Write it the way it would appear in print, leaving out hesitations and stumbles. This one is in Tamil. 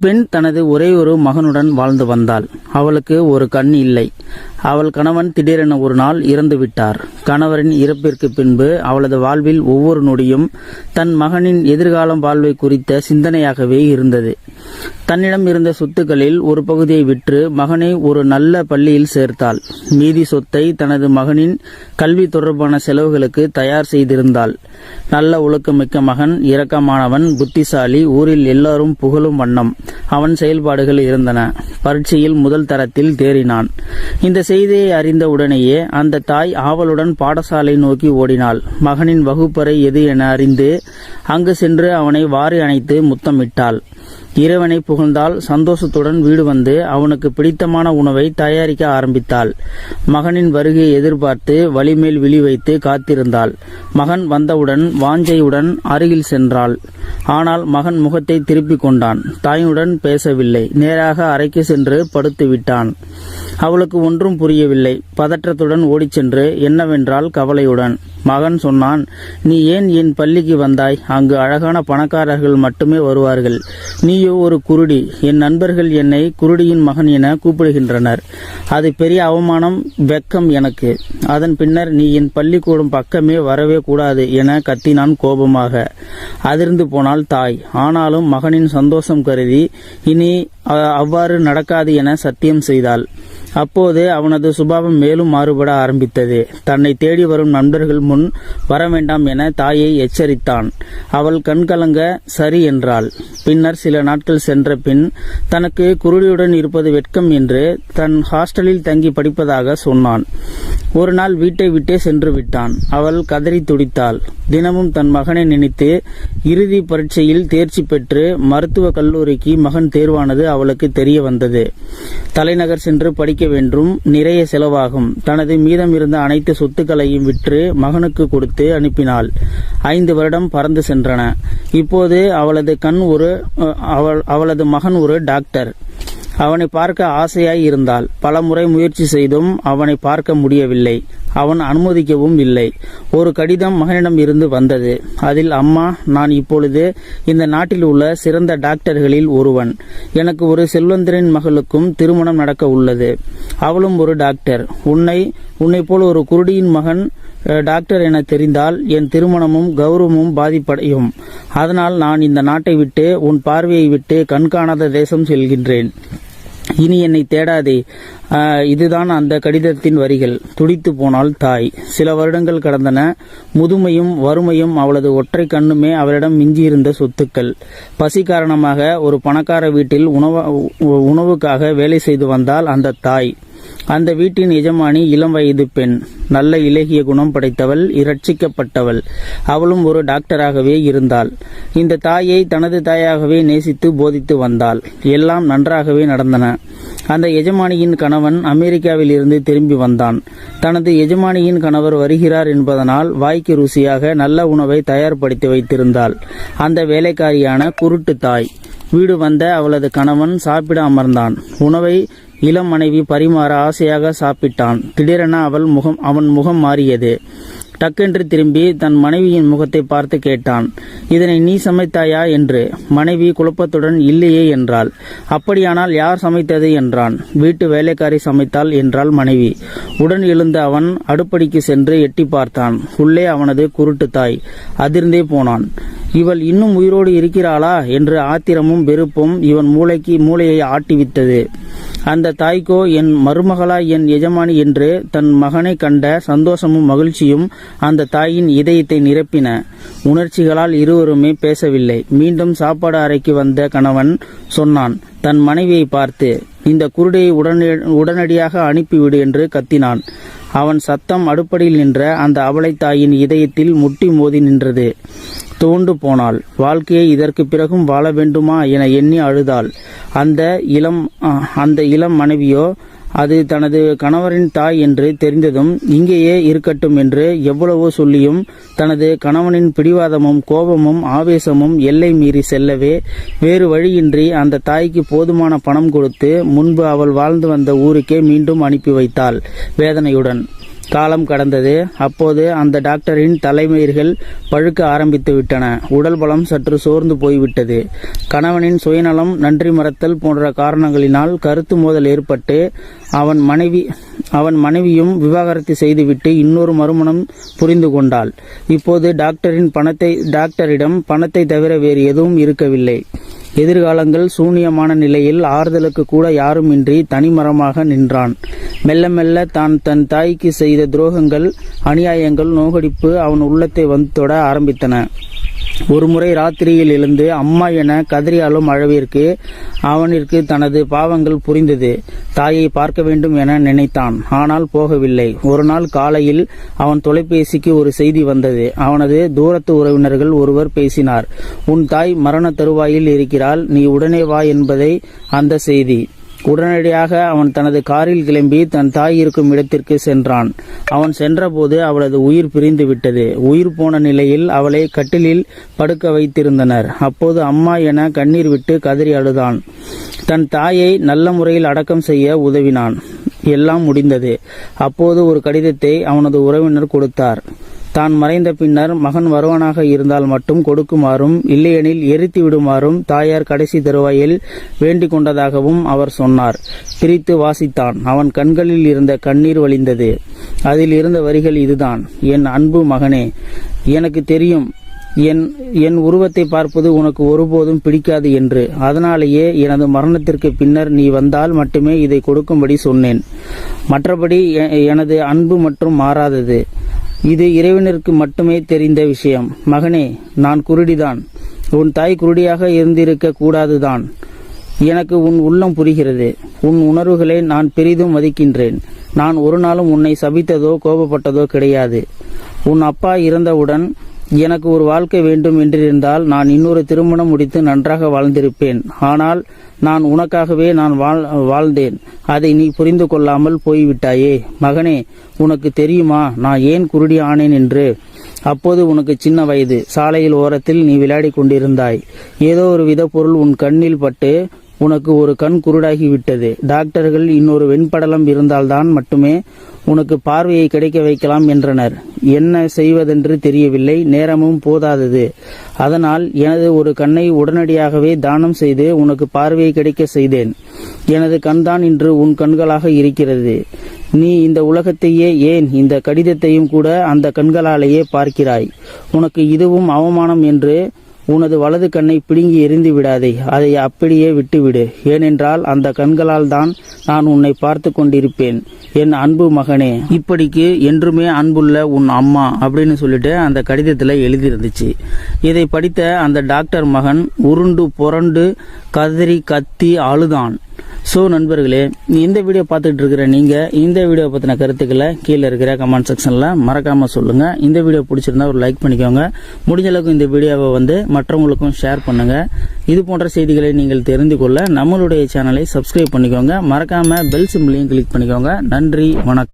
அப்பெண் தனது ஒரே ஒரு மகனுடன் வாழ்ந்து வந்தாள். அவளுக்கு ஒரு கண் இல்லை. அவள் கணவன் திடீரென ஒரு நாள் இறந்து விட்டார். கணவரின் இறப்பிற்கு பின்பு அவளது வாழ்வில் ஒவ்வொரு நொடியும் தன் மகனின் எதிர்காலம் வாழ்வை குறித்த சிந்தனையாகவே இருந்தது. தன்னிடம் இருந்த சொத்துக்களில் ஒரு பகுதியை விற்று மகனை ஒரு நல்ல பள்ளியில் சேர்த்தாள். மீதி சொத்தை தனது மகனின் கல்வி தொடர்பான செலவுகளுக்கு தயார் செய்திருந்தாள். நல்ல ஒழுக்கமிக்க மகன், இரக்கமானவன், புத்திசாலி, ஊரில் எல்லாரும் புகழும் வண்ணம் அவன் செயல்பாடுகள் இருந்தன. பரீட்சையில் முதல் தரத்தில் தேறினான். இந்த செய்தியை அறிந்த உடனேயே அந்த தாய் ஆவலுடன் பாடசாலை நோக்கி ஓடினாள். மகனின் வகுப்பறை எது என அறிந்து அங்கு சென்று அவனை வாரி அணைத்து முத்தமிட்டாள். இறைவனை புகழ்ந்தால் சந்தோஷத்துடன் வீடு வந்து அவனுக்கு பிடித்தமான உணவை தயாரிக்க ஆரம்பித்தாள். மகனின் வருகையை எதிர்பார்த்து வழிமேல் விழி வைத்து காத்திருந்தாள். மகன் வந்தவுடன் வாஞ்சையுடன் அருகில் சென்றாள். ஆனால் மகன் முகத்தை திருப்பிக் கொண்டான். தாயுடன் பேசவில்லை. நேராக அறைக்கு சென்று படுத்து விட்டான். அவளுக்கு ஒன்றும் புரியவில்லை. பதற்றத்துடன் ஓடிச் சென்று என்னவென்றால் கவலையுடன் மகன் சொன்னான், நீ ஏன் என் பள்ளிக்கு வந்தாய்? அங்கு அழகான பணக்காரர்கள் மட்டுமே வருவார்கள். நீயோ ஒரு குருடி. என் நண்பர்கள் என்னை குருடியின் மகன் என கூப்பிடுகின்றனர். அது பெரிய அவமானம், வெக்கம் எனக்கு. அதன் பின்னர் நீ என் பள்ளிக்கூடம் பக்கமே வரவே கூடாது என கத்தினான் கோபமாக. அதிர்ந்து போனாள் தாய். ஆனாலும் மகனின் சந்தோஷம் கருதி இனி அவ்வாறு நடக்காது என சத்தியம் செய்தாள். அப்போது அவனது சுபாவம் மேலும் மாறுபட ஆரம்பித்தது. தன்னை தேடி வரும் நண்பர்கள் முன் வரவேண்டாம் என தாயை எச்சரித்தான். அவள் கண்கலங்க சரி என்றாள். பின்னர் சில நாட்கள் சென்ற பின் தனக்கு குருடியுடன் இருப்பது வெட்கம் என்று தன் ஹாஸ்டலில் தங்கி படிப்பதாக சொன்னான். ஒரு நாள் வீட்டை விட்டே சென்று விட்டான். அவள் கதறி துடித்தாள். தினமும் தன் மகனை நினைத்து இறுதி பரீட்சையில் தேர்ச்சி பெற்று மருத்துவ கல்லூரிக்கு மகன் தேர்வானது அவளுக்கு தெரிய வந்தது. தலைநகர் சென்று படிக்க வேண்டும், நிறைய செலவாகும். தனது மீதம் இருந்த அனைத்து சொத்துக்களையும் விற்று மகனுக்கு கொடுத்து அனுப்பினாள். 5 வருடம் பறந்து சென்றன. இப்போது அவளது மகன் ஒரு டாக்டர். அவனை பார்க்க ஆசையாய் இருந்தாள். பல முறை முயற்சி செய்தும் அவனை பார்க்க முடியவில்லை. அவன் அனுமதிக்கவும் இல்லை. ஒரு கடிதம் மகனிடம் இருந்து வந்தது. அதில், அம்மா, நான் இப்பொழுது இந்த நாட்டில் உள்ள சிறந்த டாக்டர்களில் ஒருவன். எனக்கு ஒரு செல்வந்தரின் மகளுக்கும் திருமணம் நடக்க உள்ளது. அவளும் ஒரு டாக்டர். உன்னை போல் ஒரு குருடியின் மகன் டாக்டர் என தெரிந்தால் என் திருமணமும் கௌரவமும் பாதிப்படையும். அதனால் நான் இந்த நாட்டை விட்டு, உன் பார்வையை விட்டு கண்காணாத தேசம் செல்கின்றேன். இனி என்னை தேடாதே. இதுதான் அந்த கடிதத்தின் வரிகள். துடித்து போனாள் தாய். சில வருடங்கள் கடந்தன. முதுமையும் வறுமையும் அவளது ஒற்றை கண்ணுமே அவளிடம் மிஞ்சியிருந்த சொத்துக்கள். பசி காரணமாக ஒரு பணக்கார வீட்டில் உணவுக்காக வேலை செய்து வந்தால் அந்த தாய். அந்த வீட்டின் எஜமானி இளம் வயது பெண். நல்ல இலகிய குணம் படைத்தவள், இரட்சிக்கப்பட்டவள். அவளும் ஒரு டாக்டராகவே இருந்தாள். இந்த தாயை தனது தாயாகவே நேசித்து போதித்து வந்தாள். எல்லாம் நன்றாகவே நடந்தன. அந்த எஜமானியின் கணவன் அமெரிக்காவில் இருந்து திரும்பி வந்தான். தனது எஜமானியின் கணவர் வருகிறார் என்பதனால் வாய்க்கு ருசியாக நல்ல உணவை தயார்படுத்தி வைத்திருந்தாள் அந்த வேலைக்காரியான குருட்டு தாய். வீடு வந்த அவளது கணவன் சாப்பிட அமர்ந்தான். உணவை இளம் மனைவி பரிமாற ஆசையாக சாப்பிட்டான். திடீரென அவன் முகம் மாறியது. டக்கென்று திரும்பி தன் மனைவியின் முகத்தை பார்த்து கேட்டான், இதனை நீ சமைத்தாயா என்று. மனைவி குழப்பத்துடன் இல்லையே என்றாள். அப்படியானால் யார் சமைத்தது என்றான். வீட்டு வேலைக்காரி சமைத்தாள் என்றாள் மனைவி. உடன் எழுந்த அவன் அடுப்படிக்கு சென்று எட்டி பார்த்தான். உள்ளே அவனது குருட்டு தாய். அதிர்ந்தே போனான். இவள் இன்னும் உயிரோடு இருக்கிறாளா என்று ஆத்திரமும் வெறுப்பும் இவன் மூளையை ஆட்டிவித்தது. அந்த தாய்க்கோ என் மருமகளா என் எஜமானி என்று தன் மகனை கண்ட சந்தோஷமும் மகிழ்ச்சியும் அந்த தாயின் இதயத்தை நிரப்பின. உணர்ச்சிகளால் இருவருமே பேசவில்லை. மீண்டும் சாப்பாடு அறைக்கு வந்த கணவன் சொன்னான் தன் மனைவியை பார்த்து, இந்த குருடையை உடனடியாக அனுப்பிவிடு என்று கத்தினான். அவன் சத்தம் அடுப்படியில் நின்ற அந்த அவளை தாயின் இதயத்தில் முட்டி மோதி நின்றது. தோண்டு போனாள். வாழ்க்கையை இதற்கு பிறகும் வாழ வேண்டுமா என எண்ணி அழுதாள். அந்த இளம் மனைவியோ அது தனது கணவரின் தாய் என்று தெரிந்ததும் இங்கேயே இருக்கட்டும் என்று எவ்வளவோ சொல்லியும் தனது கணவனின் பிடிவாதமும் கோபமும் ஆவேசமும் எல்லை மீறி செல்லவே வேறு வழியின்றி அந்த தாய்க்கு போதுமான பணம் கொடுத்து முன்பு அவள் வாழ்ந்து வந்த ஊருக்கே மீண்டும் அனுப்பி வைத்தாள் வேதனையுடன். காலம் கடந்தது. அப்போது அந்த டாக்டரின் தலைமயிர்கள் பழுக்க ஆரம்பித்து விட்டன. உடல் பலம் சற்று சோர்ந்து போய்விட்டது. கணவனின் சுயநலம், நன்றி மறத்தல் போன்ற காரணங்களினால் கருத்து மோதல் ஏற்பட்டு அவன் மனைவியும் விவாகரத்து செய்துவிட்டு இன்னொரு மறுமணம் புரிந்து கொண்டாள். இப்போது டாக்டரிடம் பணத்தை தவிர வேறு எதுவும் இருக்கவில்லை. எதிர்காலங்கள் சூனியமான நிலையில் ஆறுதலுக்கு கூட யாருமின்றி தனிமரமாக நின்றான். மெல்ல மெல்ல தன் தாய்க்கு செய்த துரோகங்கள், அநியாயங்கள், நோகடிப்பு அவன் உள்ளத்தை வந்து தொட ஆரம்பித்தன. ஒருமுறை ராத்திரியில் எழுந்து அம்மா என கதறியாலும் அளவிற்கு அவனிற்கு தனது பாவங்கள் புரிந்தது. தாயை பார்க்க வேண்டும் என நினைத்தான். ஆனால் போகவில்லை. ஒரு நாள் காலையில் அவன் தொலைபேசிக்கு ஒரு செய்தி வந்தது. அவனது தூரத்து உறவினர்கள் ஒருவர் பேசினார். உன் தாய் மரண தருவாயில் இருக்கிறாள், நீ உடனே வா என்பதை அந்த செய்தி. உடனடியாக அவன் தனது காரில் கிளம்பி தன் தாய் இருக்கும் இடத்திற்கு சென்றான். அவன் சென்றபோது அவளது உயிர் பிரிந்து விட்டது. உயிர் போன நிலையில் அவளை கட்டிலில் படுக்க வைத்திருந்தனர். அப்போது அம்மா என கண்ணீர் விட்டு கதறி அழுதான். தன் தாயை நல்ல முறையில் அடக்கம் செய்ய உதவினான். எல்லாம் முடிந்தது. அப்போது ஒரு கடிதத்தை அவனது உறவினர் கொடுத்தார். தான் மறைந்த பின்னர் மகன் வருவனாக இருந்தால் மட்டும் கொடுக்குமாறும், இல்லையெனில் எரித்து விடுமாறும் தாயார் கடைசி தருவாயில் வேண்டிக் கொண்டதாகவும் அவர் சொன்னார். பிரித்து வாசித்தான். அவன் கண்களில் இருந்த கண்ணீர் வழிந்தது. அதில் இருந்த வரிகள் இதுதான்: என் அன்பு மகனே, எனக்கு தெரியும் என் உருவத்தை பார்ப்பது உனக்கு ஒருபோதும் பிடிக்காது என்று. அதனாலேயே எனது மரணத்திற்கு பின்னர் நீ வந்தால் மட்டுமே இதை கொடுக்கும்படி சொன்னேன். மற்றபடி எனது அன்பு மற்றும் மாறாதது. இது இறைவனிற்கு மட்டுமே தெரிந்த விஷயம். மகனே, நான் குருடிதான். உன் தாய் குருடியாக இருந்திருக்க கூடாதுதான். எனக்கு உன் உள்ளம் புரிகிறது. உன் உணர்வுகளை நான் பெரிதும் மதிக்கின்றேன். நான் ஒரு நாளும் உன்னை சபித்ததோ கோபப்பட்டதோ கிடையாது. உன் அப்பா இறந்தவுடன் எனக்கு ஒரு வாழ்க்கை வேண்டும் என்றிருந்தால் நான் இன்னொரு திருமணம் முடித்து நன்றாக வாழ்ந்திருப்பேன். ஆனால் நான் உனக்காகவே வாழ்ந்தேன். அதை நீ புரிந்து கொள்ளாமல் போய்விட்டாயே. மகனே, உனக்கு தெரியுமா நான் ஏன் குருடி ஆனேன் என்று? அப்போது உனக்கு சின்ன வயது. சாலையில் ஓரத்தில் நீ விளையாடி கொண்டிருந்தாய். ஏதோ ஒரு வித பொருள் உன் கண்ணில் பட்டு உனக்கு ஒரு கண் குருடாகிவிட்டது. டாக்டர்கள் இன்னொரு வெண்படலம் இருந்தால்தான் மட்டுமே உனக்கு பார்வையை கிடைக்க வைக்கலாம் என்றனர். என்ன செய்வதென்று தெரியவில்லை. நேரமும் போதாதது. அதனால் எனது ஒரு கண்ணை உடனடியாகவே தானம் செய்து உனக்கு பார்வையை கிடைக்க செய்தேன். எனது கண்தான் இன்று உன் கண்களாக இருக்கிறது. நீ இந்த உலகத்தையே, ஏன் இந்த கடிதத்தையும் கூட அந்த கண்களாலேயே பார்க்கிறாய். உனக்கு இதுவும் அவமானம் என்று உனது வலது கண்ணை பிடுங்கி எறிந்து விடாதே. அதை அப்படியே விட்டுவிடு. ஏனென்றால் அந்த கண்களால் தான் நான் உன்னை பார்த்து கொண்டிருப்பேன். என் அன்பு மகனே, இப்படிக்கு என்றுமே அன்புள்ள உன் அம்மா அப்படின்னு சொல்லிட்டு அந்த கடிதத்துல எழுதியிருந்துச்சு. இதை படித்த அந்த டாக்டர் மகன் உருண்டு புரண்டு கதறி கத்தி அழுதான். ஸோ நண்பர்களே, இந்த வீடியோ பார்த்துட்டு இருக்கிற நீங்கள் இந்த வீடியோ பற்றின கருத்துக்களை கீழே இருக்கிற கமெண்ட் செக்ஷனில் மறக்காமல் சொல்லுங்கள். இந்த வீடியோ பிடிச்சிருந்தா ஒரு லைக் பண்ணிக்கோங்க. முடிஞ்ச அளவுக்கு இந்த வீடியோவை மற்றவங்களுக்கும் ஷேர் பண்ணுங்கள். இது போன்ற செய்திகளை நீங்கள் தெரிந்து கொள்ள நம்மளுடைய சேனலை சப்ஸ்கிரைப் பண்ணிக்கோங்க. மறக்காமல் பெல் சிம்பிளையும் கிளிக் பண்ணிக்கோங்க. நன்றி, வணக்கம்.